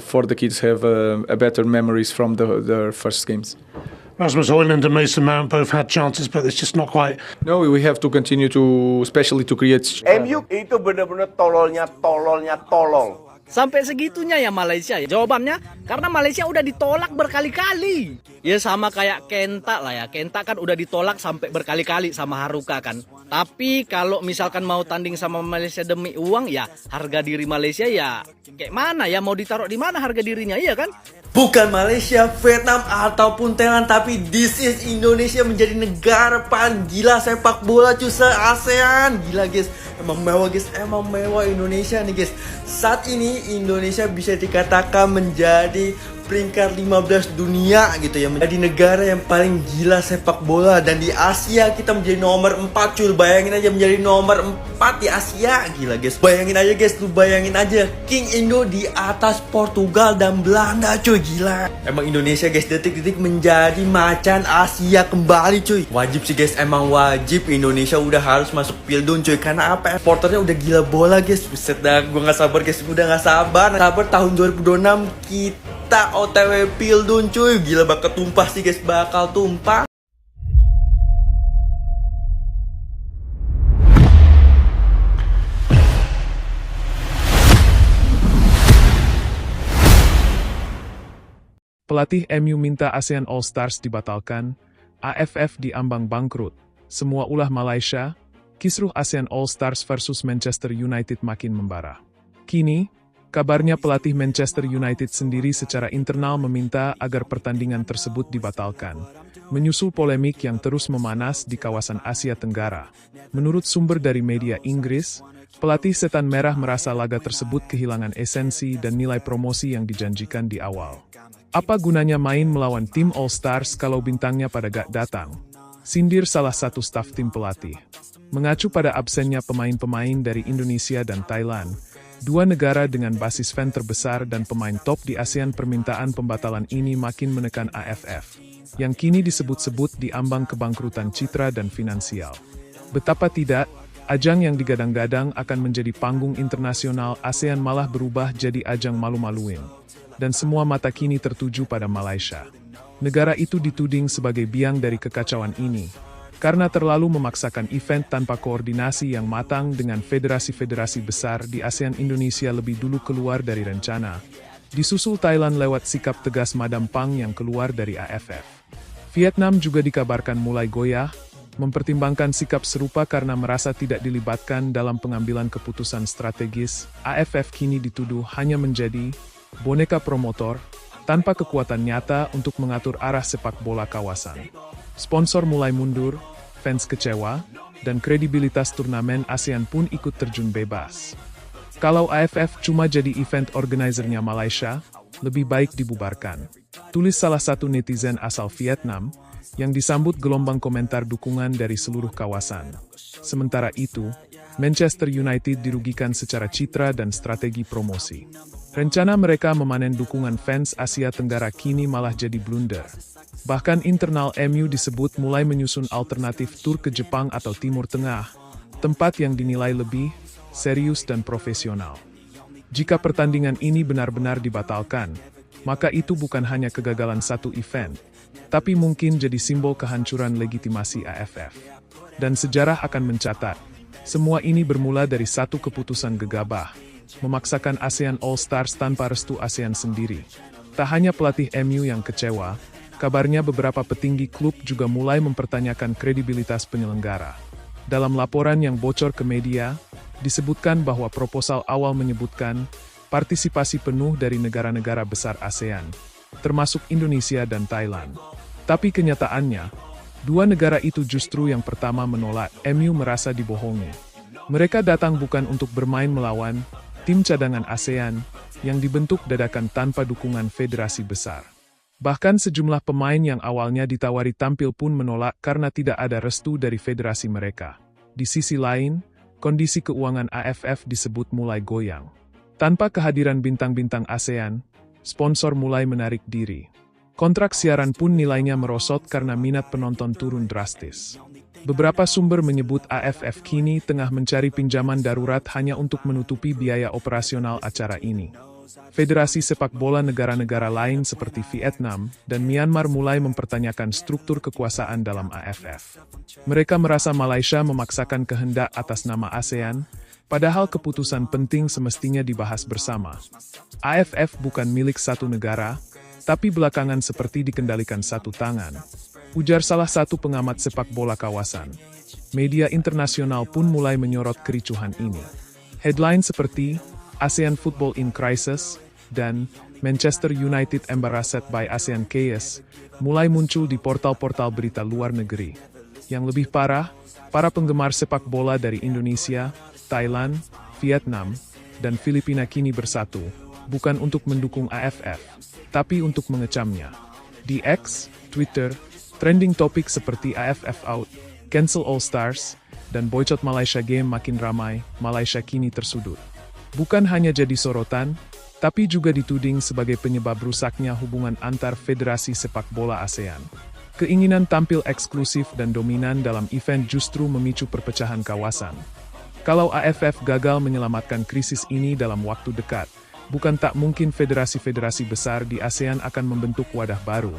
for the kids have a better memories from their first games. Rasmus Højlund and Mason Mount both had chances, but it's just not quite. No, we have to continue to, especially to create. MU itu benar-benar tololnya tolol. Sampai segitunya ya Malaysia. Jawabannya karena Malaysia udah ditolak berkali-kali. Ya sama kayak Kenta lah ya. Kenta kan udah ditolak sampai berkali-kali sama Haruka kan. Tapi kalau misalkan mau tanding sama Malaysia demi uang ya harga diri Malaysia ya kayak mana ya, mau ditaruh di mana harga dirinya, iya kan? Bukan Malaysia, Vietnam, ataupun Thailand, tapi this is Indonesia menjadi negara paling gila sepak bola cuy se-ASEAN. Gila guys, emang mewah guys, emang mewah Indonesia nih guys. Saat ini Indonesia bisa dikatakan menjadi peringkat 15 dunia gitu ya, menjadi negara yang paling gila sepak bola. Dan di Asia kita menjadi nomor 4 cuy. Bayangin aja menjadi nomor 4 di Asia. Gila guys, bayangin aja guys, lu bayangin aja King Indo di atas Portugal dan Belanda cuy. Gila, emang Indonesia guys detik-detik menjadi macan Asia kembali cuy. Wajib sih guys, emang wajib Indonesia udah harus masuk Pildun cuy. Karena apa, porternya udah gila bola guys. Buset dah, gue gak sabar guys, udah gak sabar tahun 2026 kita OTW Pildun cuy. Gila bakal tumpah sih guys, bakal tumpah. Pelatih MU minta ASEAN All Stars dibatalkan, AFF diambang bangkrut, semua ulah Malaysia, kisruh ASEAN All Stars versus Manchester United makin membara. Kini, kabarnya pelatih Manchester United sendiri secara internal meminta agar pertandingan tersebut dibatalkan, menyusul polemik yang terus memanas di kawasan Asia Tenggara. Menurut sumber dari media Inggris, pelatih Setan Merah merasa laga tersebut kehilangan esensi dan nilai promosi yang dijanjikan di awal. Apa gunanya main melawan tim All Stars kalau bintangnya pada gak datang? Sindir salah satu staf tim pelatih. Mengacu pada absennya pemain-pemain dari Indonesia dan Thailand, dua negara dengan basis fan terbesar dan pemain top di ASEAN, permintaan pembatalan ini makin menekan AFF, yang kini disebut-sebut diambang kebangkrutan citra dan finansial. Betapa tidak, ajang yang digadang-gadang akan menjadi panggung internasional ASEAN malah berubah jadi ajang malu-maluin. Dan semua mata kini tertuju pada Malaysia. Negara itu dituding sebagai biang dari kekacauan ini, karena terlalu memaksakan event tanpa koordinasi yang matang dengan federasi-federasi besar di ASEAN. Indonesia lebih dulu keluar dari rencana, disusul Thailand lewat sikap tegas Madam Pang yang keluar dari AFF. Vietnam juga dikabarkan mulai goyah, mempertimbangkan sikap serupa karena merasa tidak dilibatkan dalam pengambilan keputusan strategis. AFF kini dituduh hanya menjadi boneka promotor, tanpa kekuatan nyata untuk mengatur arah sepak bola kawasan. Sponsor mulai mundur, fans kecewa, dan kredibilitas turnamen ASEAN pun ikut terjun bebas. Kalau AFF cuma jadi event organizernya Malaysia, lebih baik dibubarkan, tulis salah satu netizen asal Vietnam, yang disambut gelombang komentar dukungan dari seluruh kawasan. Sementara itu, Manchester United dirugikan secara citra dan strategi promosi. Rencana mereka memanen dukungan fans Asia Tenggara kini malah jadi blunder. Bahkan internal MU disebut mulai menyusun alternatif tur ke Jepang atau Timur Tengah, tempat yang dinilai lebih serius dan profesional. Jika pertandingan ini benar-benar dibatalkan, maka itu bukan hanya kegagalan satu event, tapi mungkin jadi simbol kehancuran legitimasi AFF. Dan sejarah akan mencatat, semua ini bermula dari satu keputusan gegabah, memaksakan ASEAN All Stars tanpa restu ASEAN sendiri. Tak hanya pelatih MU yang kecewa, kabarnya beberapa petinggi klub juga mulai mempertanyakan kredibilitas penyelenggara. Dalam laporan yang bocor ke media, disebutkan bahwa proposal awal menyebutkan partisipasi penuh dari negara-negara besar ASEAN, termasuk Indonesia dan Thailand. Tapi kenyataannya, dua negara itu justru yang pertama menolak. MU merasa dibohongi. Mereka datang bukan untuk bermain melawan tim cadangan ASEAN yang dibentuk dadakan tanpa dukungan federasi besar. Bahkan sejumlah pemain yang awalnya ditawari tampil pun menolak karena tidak ada restu dari federasi mereka. Di sisi lain, kondisi keuangan AFF disebut mulai goyang. Tanpa kehadiran bintang-bintang ASEAN, sponsor mulai menarik diri. Kontrak siaran pun nilainya merosot karena minat penonton turun drastis. Beberapa sumber menyebut AFF kini tengah mencari pinjaman darurat hanya untuk menutupi biaya operasional acara ini. Federasi sepak bola negara-negara lain seperti Vietnam dan Myanmar mulai mempertanyakan struktur kekuasaan dalam AFF. Mereka merasa Malaysia memaksakan kehendak atas nama ASEAN, padahal keputusan penting semestinya dibahas bersama. AFF bukan milik satu negara, tapi belakangan seperti dikendalikan satu tangan, ujar salah satu pengamat sepak bola kawasan. Media internasional pun mulai menyorot kericuhan ini. Headline seperti ASEAN Football in Crisis dan Manchester United Embarrassed by ASEAN Chaos mulai muncul di portal-portal berita luar negeri. Yang lebih parah, para penggemar sepak bola dari Indonesia, Thailand, Vietnam, dan Filipina kini bersatu, bukan untuk mendukung AFF, tapi untuk mengecamnya. Di X, Twitter, trending topik seperti AFF out, cancel All Stars, dan boycott Malaysia Game makin ramai. Malaysia kini tersudut. Bukan hanya jadi sorotan, tapi juga dituding sebagai penyebab rusaknya hubungan antar federasi sepak bola ASEAN. Keinginan tampil eksklusif dan dominan dalam event justru memicu perpecahan kawasan. Kalau AFF gagal menyelamatkan krisis ini dalam waktu dekat, bukan tak mungkin federasi-federasi besar di ASEAN akan membentuk wadah baru,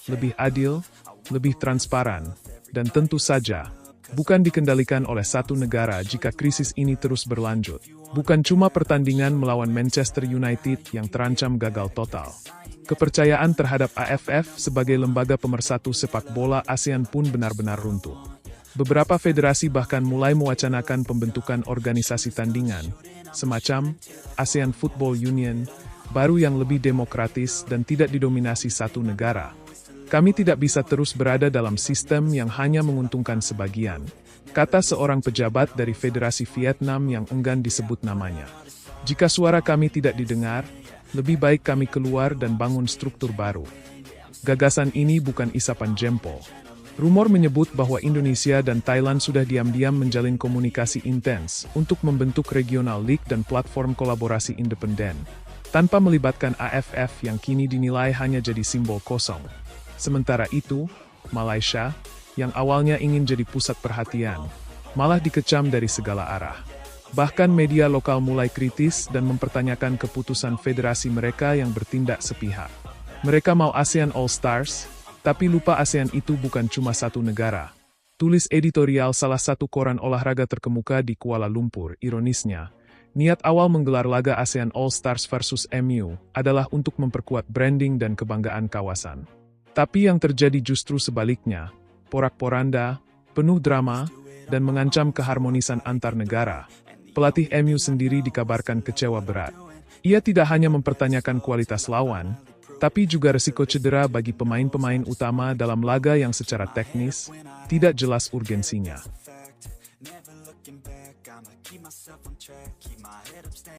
lebih adil, lebih transparan, dan tentu saja, bukan dikendalikan oleh satu negara jika krisis ini terus berlanjut. Bukan cuma pertandingan melawan Manchester United yang terancam gagal total. Kepercayaan terhadap AFF sebagai lembaga pemersatu sepak bola ASEAN pun benar-benar runtuh. Beberapa federasi bahkan mulai mewacanakan pembentukan organisasi tandingan, semacam ASEAN Football Union, baru yang lebih demokratis dan tidak didominasi satu negara. Kami tidak bisa terus berada dalam sistem yang hanya menguntungkan sebagian, kata seorang pejabat dari Federasi Vietnam yang enggan disebut namanya. Jika suara kami tidak didengar, lebih baik kami keluar dan bangun struktur baru. Gagasan ini bukan isapan jempol. Rumor menyebut bahwa Indonesia dan Thailand sudah diam-diam menjalin komunikasi intens untuk membentuk regional league dan platform kolaborasi independen, tanpa melibatkan AFF yang kini dinilai hanya jadi simbol kosong. Sementara itu, Malaysia, yang awalnya ingin jadi pusat perhatian, malah dikecam dari segala arah. Bahkan media lokal mulai kritis dan mempertanyakan keputusan federasi mereka yang bertindak sepihak. Mereka mau ASEAN All Stars, tapi lupa ASEAN itu bukan cuma satu negara. Tulis editorial salah satu koran olahraga terkemuka di Kuala Lumpur, ironisnya, niat awal menggelar laga ASEAN All Stars versus MU adalah untuk memperkuat branding dan kebanggaan kawasan. Tapi yang terjadi justru sebaliknya, porak-poranda, penuh drama, dan mengancam keharmonisan antar negara. Pelatih MU sendiri dikabarkan kecewa berat. Ia tidak hanya mempertanyakan kualitas lawan, tapi juga resiko cedera bagi pemain-pemain utama dalam laga yang secara teknis tidak jelas urgensinya.